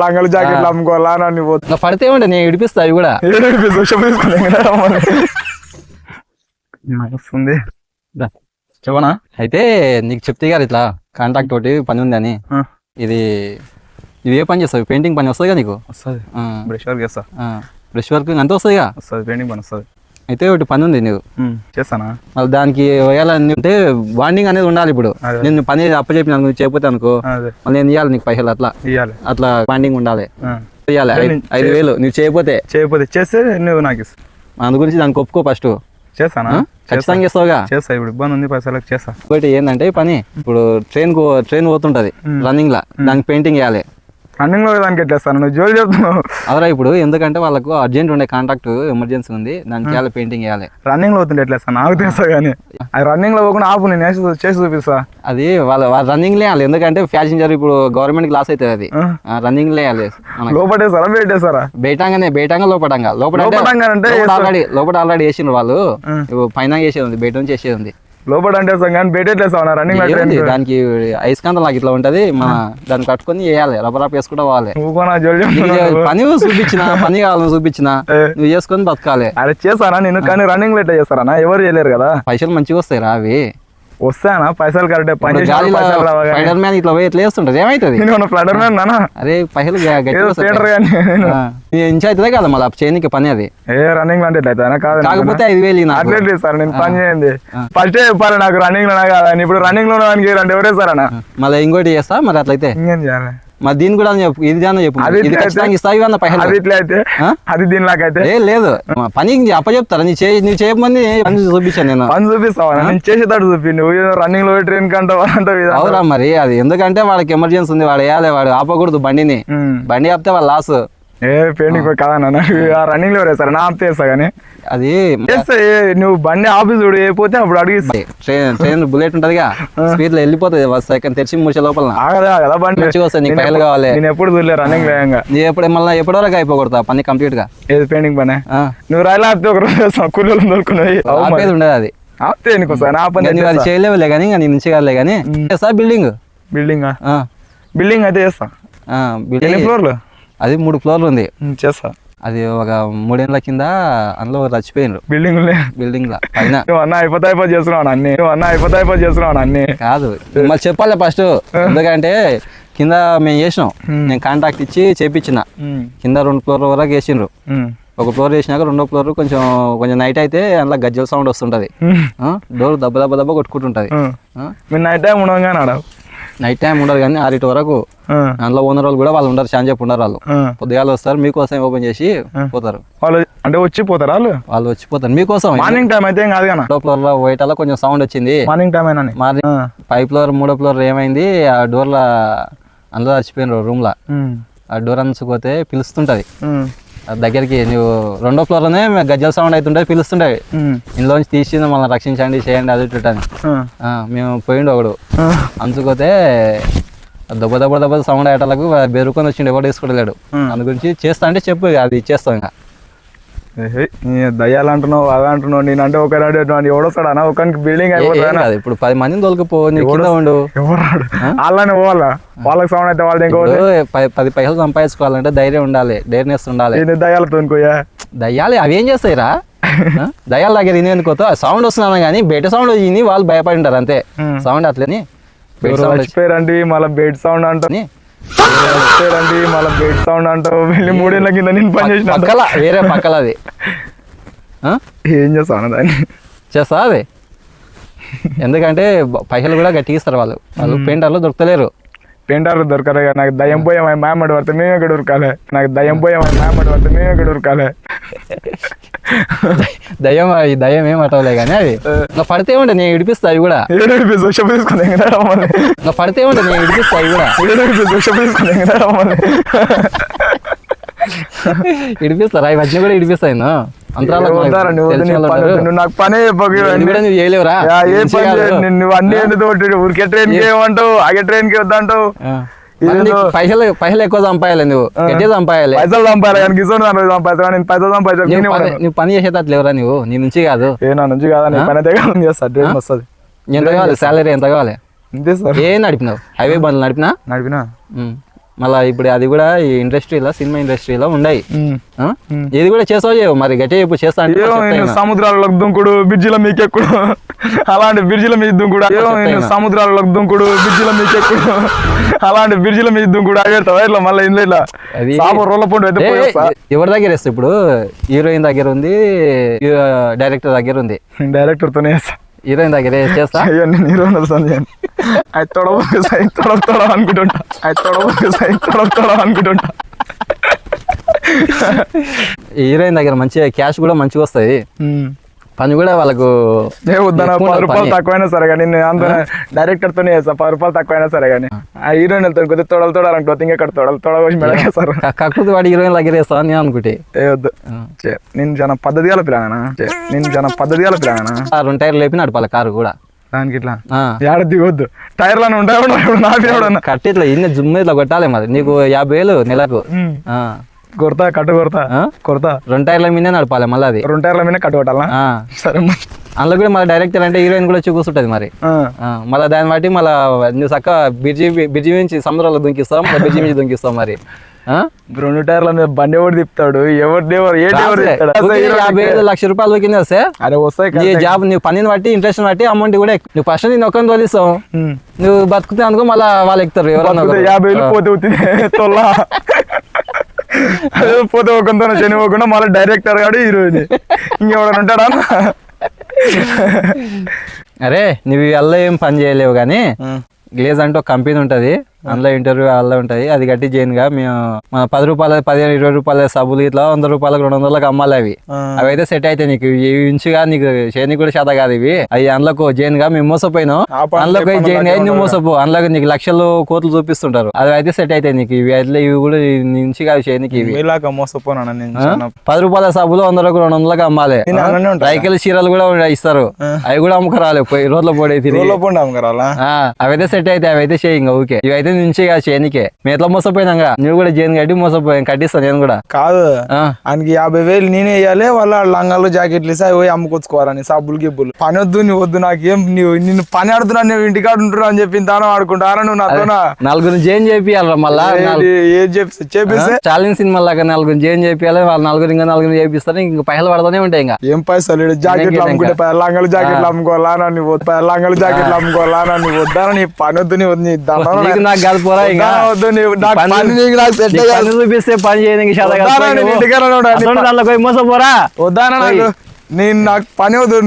లంగలు జాకెట్లు అమ్ముకోవాలా అని పడితే ఉంటే నేను ఇడిపిస్తా అవి కూడా వస్తుంది చెప్పనా. అయితే నీకు చెప్తే కదా ఇట్లా కాంటాక్ట్ తోటి పని ఉంది అని. ఇది నువ్వు ఏ పని చేస్తావు? పెయింటింగ్ పని వస్తుంది కదా నీకు? వస్తుంది. బ్రష్ వర్క్ చేస్తా. బ్రష్ వర్క్ అంత వస్తుందిగా? వస్తుంది. పెయింటింగ్ పని వస్తుంది. అయితే ఒకటి పని ఉంది నువ్వు చేస్తానా? మళ్ళీ దానికి వేయాలని అంటే బాండింగ్ అనేది ఉండాలి. ఇప్పుడు నేను పని అప్పచెప్పిన నువ్వు చేయకపోతే అనుకో మళ్ళీ నేను ఇవ్వాలి నీకు పైసలు. అట్లా బాండింగ్ ఉండాలి. ఇవ్వాలి 5,000 నువ్వు చేయకపోతే చేస్తే నువ్వు నాకు ఇస్తా. అందు గురించి దానికి ఒప్పుకో ఫస్ట్. చేస్తానా? ఖచ్చితంగా చేస్తావుగా? చేస్తా. ఇప్పుడు ఇబ్బంది ఉంది పైసలకు చేస్తా. ఒకటి ఏంటంటే పని ఇప్పుడు ట్రైన్ పోతుంటది రన్నింగ్ లా, దానికి పెయింటింగ్ వేయాలి. రన్నింగ్ లో దానికి ఎట్లేస్తాను నువ్వు జోలి చెప్తున్నావు? అవరా ఇప్పుడు ఎందుకంటే వాళ్ళకు అర్జెంట్ ఉండే కాంటాక్ట్ ఎమర్జెన్సీ ఉంది, దానికి వేయాలి పెయింటింగ్ వేయాలి. రన్నింగ్ లో అవుతుంటే ఎట్లేస్తాను నాకు తెలుసా, కానీ అది రన్నింగ్ లో పోకుండా ఆపు నేను చేసి చూపిస్తా. అది వాళ్ళ రన్నింగ్ వేయాలి. ఎందుకంటే ప్యాసింజర్ ఇప్పుడు గవర్నమెంట్ కి లాస్ అవుతుంది. అది రన్నింగ్ వేయాలి. లోపటేసారా బయటేసారా? బయటంగా లోపల ఆల్రెడీ వేసిండ్రు వాళ్ళు. పైన వేసేది ఉంది, బయట నుంచి వేసేది ఉంది. లోపల అంటే కానీ బయట రన్నింగ్ దానికి ఐస్కాంతం లాగా ఇట్లా ఉంటది, దాన్ని కట్టుకొని వేయాలి. రబ్బరాప్ వేసుకుంటా పోవాలి. పని చూపించిన పని కావాలని చూపించిన నువ్వు చేసుకొని బతకాలి. అరే చేస్తానా నేను, కానీ రన్నింగ్ లో ఎట్లా చేస్తారా? ఎవరు చేయలేరు కదా. పైసలు మంచిగా వస్తాయి రా అవి. వస్తానా పైసలు కరెక్ట్? స్పైడర్ మ్యాన్ ఇట్లా పోయి ఎట్లా చేస్తుంటది ఏమైతుంది? స్పైడర్ మ్యాన్ నానా? అరే పైసలు ఇంచ్ అవుతుందే కదా మళ్ళీ చేయనికి పని. అది రన్నింగ్ అంటే కాకపోతే 5,000 అట్లేదు సార్. నేను పని చేయండి ఫస్ట్ చెప్పాలి నాకు రన్నింగ్ లో కాదు. ఇప్పుడు రన్నింగ్ లో ఎవరే సార్ అన్న? మళ్ళీ ఇంకోటి చేస్తా మరి అట్లయితే. ఇంకేం చేయాలి మరి దీని కూడా ఇది చెప్పు. అది దీనిలాకైతే లేదు పని అప్పచెప్తారా? నీ చేయమని పని చూపించాను నేను. పని చూపిస్తావా? నేను చేసేటట్టు చూపి. నువ్వు రన్నింగ్ లో ట్రైన్ కంటావు. అవురా మరి అది ఎందుకంటే వాళ్ళకి ఎమర్జెన్సీ ఉంది, వాడు వేయాలి. వాడు ఆపకూడదు బండిని. బండి ఆపితే వాళ్ళ లాస్. పెయింటింగ్ కాదన్న రన్నింగ్ లో సార్ నా ఆపితే వేస్తా. కానీ అది చేస్తే నువ్వు బండి ఆఫీస్ చూడు అయిపోతే అప్పుడు అడిగిస్తా. ట్రైన్ బుల్లెట్ ఉంటదిగా, స్పీడ్ లో వెళ్ళిపోతుంది. సెకండ్ తెరిచి మూసే లోపల కదా బండి మంచిగా వస్తాయి. నీకు పైలు కావాలి. నేను ఎప్పుడు చూడలే రన్నింగ్ వేగంగా. నీ ఎప్పుడు మళ్ళీ ఎప్పటి వరకు అయిపోకూడదా పని కంప్లీట్ గా? ఏది పెయింటింగ్ పని? నువ్వు రైలు ఆపితే ఒక రోజు కూలీలు దొరుకున్నాయి ఉండదు. అది ఆపితే నీకు సార్ ఆ పని అది చేయలేవులే కానీ నీ నుంచి కాదులే కానీ. బిల్డింగ్ బిల్డింగ్ అయితే చేస్తా. ఫ్లోర్లు? అది 3 ఫ్లోర్లు ఉంది. చేస్తా. అది ఒక 3 ఏళ్ళ కింద అందులో చచ్చిపోయినారు బిల్డింగ్ లా పైన. చేస్తున్నావు అన్ని కాదు మళ్ళీ చెప్పాలి ఫస్ట్. ఎందుకంటే కింద మేము చేసినాం, నేను కాంట్రాక్ట్ ఇచ్చి చేపించిన. కింద 2 ఫ్లోర్ల వరకు వేసిండ్రు. ఒక ఫ్లోర్ వేసినాక 2వ ఫ్లోర్ కొంచెం నైట్ అయితే అందులో గజ్జల సౌండ్ వస్తుంటది. డోర్ దెబ్బ కొట్టుకుంటుంటది. నైట్ టైం ఉండదు. నైట్ టైం ఉండదు కానీ 6 వరకు. అందులో ఓనర్ వాళ్ళు కూడా వాళ్ళు ఉండరు, చాలా చెప్పి ఉండరు. వాళ్ళు పొద్దుగాల వస్తారు, మీకోసం ఓపెన్ చేసి పోతారు. వాళ్ళు అంటే వచ్చిపోతారు. వాళ్ళు వచ్చిపోతారు మీకోసం. మార్నింగ్ టైం అయితే కాదు కానీ 2వ ఫ్లోర్ లో పోయేటలా కొంచెం సౌండ్ వచ్చింది. మార్నింగ్ టైం అయినా 5వ ఫ్లోర్ 3వ ఫ్లోర్ ఏమైంది, ఆ డోర్ల అందులో చచ్చిపోయినారు రూమ్ లా. ఆ డోర్ అనుకోతే పిలుస్తుంటది దగ్గరికి. నువ్వు 2వ ఫ్లోర్ లోనే గజ్జల సౌండ్ అవుతుంటది, పిలుస్తుంటది. ఇందులోంచి తీసి మళ్ళీ రక్షించండి చేయండి అది అని. మేము పోయిండు ఒకడు అంచుకోతే దెబ్బ సౌండ్ అయ్యేటలకు బెరుకొని వచ్చిండు, ఎవరు వేసుకోలేడు. అందు గురించి చేస్తా అంటే చెప్పు, అది ఇచ్చేస్తాం. ఇంకా దయ్యాలు అంటున్నావు అవి అంటున్నావు. నేను అంటే ఒక ఎవడొస్తాడు అన్న ఒకరికి బిల్డింగ్ అయిపోతుంది. ఇప్పుడు 10 మందిని తోలుకుపో, ఉండు. ఎవరాడు వాళ్ళని పోవాలా? వాళ్ళకి సౌండ్ అయితే వాళ్ళు 10 పైసలు సంపాదించుకోవాలంటే ధైర్యం ఉండాలి, డేర్నెస్ ఉండాలి. దయ్యాలతో దయ్యాలు అవి ఏం చేస్తాయిరా? దయ్యాల దగ్గర తినేందుకు సౌండ్ వస్తున్నాను కానీ బయట సౌండ్ విని వాళ్ళు భయపడి ఉంటారు అంతే. సౌండ్ అట్లని రండి మళ్ళీ బెడ్ సౌండ్ అంటావు, మళ్ళీ బెడ్ సౌండ్ అంటావు. వెళ్ళి 3 ఏళ్ళ కింద నేను పని చేసిన వేరే పక్కల. అది ఏం చేస్తాను దాన్ని చేస్తా. అది ఎందుకంటే పైసలు కూడా గట్టిగా ఇస్తారు వాళ్ళు. పెయింటర్లు దొరకలేరు. పెయింటర్లు దొరకరు. నాకు దయ్యం పోయే మాయమడి పడితే మేము ఎక్కడ ఉరకాలి. దయ్యం ఏం అటవలే కానీ అది పడితే ఉంటే నేను ఇడిపిస్తా. అవి కూడా పడితే ఉంటే నేను ఇడిపిస్తా. అవి కూడా ఇడిపిస్తారా? అవి వచ్చిన కూడా ఇడిపిస్తాయి. నాకు పనే చేయలేవురా? నువ్వు అన్ని ఊరికే ట్రైన్ కి ఏమంటావు, ఆగే ట్రైన్ కి వద్దంటావు. పైసలు ఎక్కువ సంపాయాలి, నువ్వు గట్టిగా సంపాయాలి. పైసలు సంపాయాలి కానీ పైసలు సంపాదించాలి. నువ్వు పని చేసేటట్లేవురా? నువ్వు నీ నుంచి కాదు. నా నుంచి కాదా? పని అయితే చేస్తా. ట్రైన్ వస్తుంది. ఎంత కావాలి? శాలరీ ఎంత కావాలి? అంతే సార్. నడిపినావు? హైవే బండ్లు నడిపినా. మళ్ళీ ఇప్పుడు అది కూడా ఈ ఇండస్ట్రీలో సినిమా ఇండస్ట్రీలో ఉన్నాయి ఉమ్. ఆ? ఇది కూడా చేసావు చేయవు మరి గట్టి చెప్పు చేస్తా అంటే ఏమో చెప్తా ఈయన ఈయన. సముద్రాలకు దుంకుడు బ్రిడ్జిల మీకెక్కుడు అలాంటి బ్రిడ్జిల మీద దుంకుడు ఏమో ఈయన సముద్రాలకు దుంకుడు బ్రిడ్జిల మీకెక్కుడు అలాంటి బ్రిడ్జిల మీద దుంకుడు ఆగేస్తావా ఇట్లా మళ్ళీ ఇందులో ఇట్లా అది సాపు రోళ్ళ పండు అయితే ఏ, పోయేస్తా. ఎవరి దగ్గర వేస్తా ఇప్పుడు హీరోయిన్ దగ్గర ఉంది డైరెక్టర్ దగ్గర ఉంది డైరెక్టర్తోనే వేస్తా హీరోయిన్ దగ్గర చేస్తా అయ్యో నేను హీరో సంజయ్ అది తొడవ తొడవ అనుకుంటుంటా అది తొడవ అనుకుంటుంటా హీరోయిన్ దగ్గర మంచిగా క్యాష్ కూడా మంచిగా వస్తుంది పని కూడా వాళ్ళకు ఏ వద్దన ఎక్కువ 10 రూపాయలు పని. తక్కువైనా సరే కానీ నేను అంత డైరెక్టర్ తోనే చేస్తా 10 రూపాయలు తక్కువైనా సరే కానీ ఆ హీరోయిన్ వెళ్తాను కొద్దిగా తొడలు ఇంకెక్కడ తొడవసి మెడకేస్తారు కాకపోతే వాడి హీరోయిన్ దగ్గర వేస్తా అని నేను అనుకుంటే ఏ వద్దు నేను చాలా పద్ధతిగా పిల్లగానా ఆ 2 టైర్లు లేపి నడపాలి కారు కూడా దానికి ఇట్లా ఆ. ఏడ దిగొద్దు టైర్లను ఉంటాయి నా కట్టి ఇట్లా ఇన్ని జుమ్మ ఇట్లా కొట్టాలి మరి నీకు 50,000 నెలకు ఆ. కొడతా కట్టు కొడతా ఆ? కొడతా 2 టైర్ల మీదే నడపాలి మళ్ళీ అది 2 టైర్ల మీద కట్టు కొట్టాలా ఆ. సరే అందులో కూడా మళ్ళీ డైరెక్టర్ అంటే హీరోయిన్ కూడా వచ్చి కూర్చుంటది మరి మళ్ళీ దాన్ని బట్టి మళ్ళీ నువ్వు చక్క బ్రిడ్జి నుంచి సముద్రంలో దుంకిస్తావు మళ్ళీ బ్రిడ్జి నుంచి దుంకిస్తావు మరి ఆ? 2 టైర్ల మీద బండి ఎవరు తిప్పుతాడు ఎవరు ఊరికే 50,000 లక్ష రూపాయలు కింద వస్తే అరే వస్తాయి నీ జాబ్ నీ పనిని బట్టి ఇంట్రెస్ట్ బట్టి అమౌంట్ కూడా నువ్వు ఫస్ట్ నేను ఒక్కరిని తోలిస్తావు నువ్వు బతుకుతే అనుకో మళ్ళీ వాళ్ళు ఎక్కుతారు ఎవరన్నా ఒకరు. 50,000 పోతే అవుతుంది తొల్లా అదే పోతే ఒకంతో చనిపోకుండా మళ్ళీ డైరెక్టర్ గాడు హీరోయిన్ ఇంకెవడన్నా ఉంటాడా అరే నువ్వు అల్ల ఏం పని చేయలేవు కానీ గ్లేజ్ అంటే ఒక కంపెనీ ఉంటది అందులో ఇంటర్వ్యూ అలా ఉంటది అది కట్టి చేయనుగా మేము మన 10 రూపాయల 15-20 రూపాయల సబ్బులు ఇట్లా 100 రూపాయలకు 200లకు అమ్మాలి అవి అయితే సెట్ అయితే నీకు ఇవి ఇంచుగా నీకు చేయని కూడా చేత కాదు ఇవి అవి అందులోకి జైన్గా మేము మోసపోయినాం అందులోకి జైన్ నువ్వు మోసపో అందులోకి నీకు లక్షలు కోట్లు చూపిస్తుంటారు అది అయితే సెట్ అయితే నీకు ఇవి అయితే ఇవి కూడా ఇంచుగా చేయనికి ఇవి ఇలాగ మోసపోనా నేను 10 రూపాయల సబ్బులు 100లకు 200లకు అమ్మాలి రైకల్ చీరలు కూడా ఇస్తారు అవి కూడా అమ్ముకరాలి పోయి రోడ్ల పోడే అవైతే సెట్ అయితే అవైతే చేయి ఇంకా ఓకే ఇవైతే నుంచి చేయనికే మేము ఎట్లా మోసపోయినాగా నువ్వు కూడా జైన్ కట్టి మోసపోయాను కట్టిస్తాను నేను కూడా కాదు ఆయనకి 50,000 నేనే వేయాలి వాళ్ళ లంగాలు జాకెట్లు ఇస్తే అవి అమ్ముకొచ్చుకోవాలని సబ్బులు గిబ్బులు పని వద్దు నువ్వు వద్దు నాకేం నిన్ను పని ఆడుతున్నా నువ్వు ఇంటికాడ ఉంటున్నా అని చెప్పి దానం ఆడుకుంటారా నువ్వు నాతోనా నలుగురు జైన్ చేపియాలి మళ్ళా ఏం చేపిస్తే చాలిన సినిమా లాగా నలుగురు జైన్ చేపియాలి వాళ్ళు నలుగురు ఇంకా నలుగురు చేపిస్తారు ఇంకా పైసలు పడతానే ఉంటాయి ఇంకా ఏం పైసలు జాకెట్లు అమ్ముకుంటే లంగాలు జాకెట్లు అమ్ముకోవాలా నువ్వు లంగాలు జాకెట్లు అమ్ముకోవాలా నువ్వు వద్దా నీ పని వద్దు నీ వద్దు నీ దండం నాకు కాదు పోరా ఇంకా వద్దు నీవు నాకు పని నీకు నాకు సెట్ పని చూపిస్తే పని చేయడానికి దాంట్లో పోయి మోసపోరా వద్దానా నాకు నేను నాకు పని వద్దు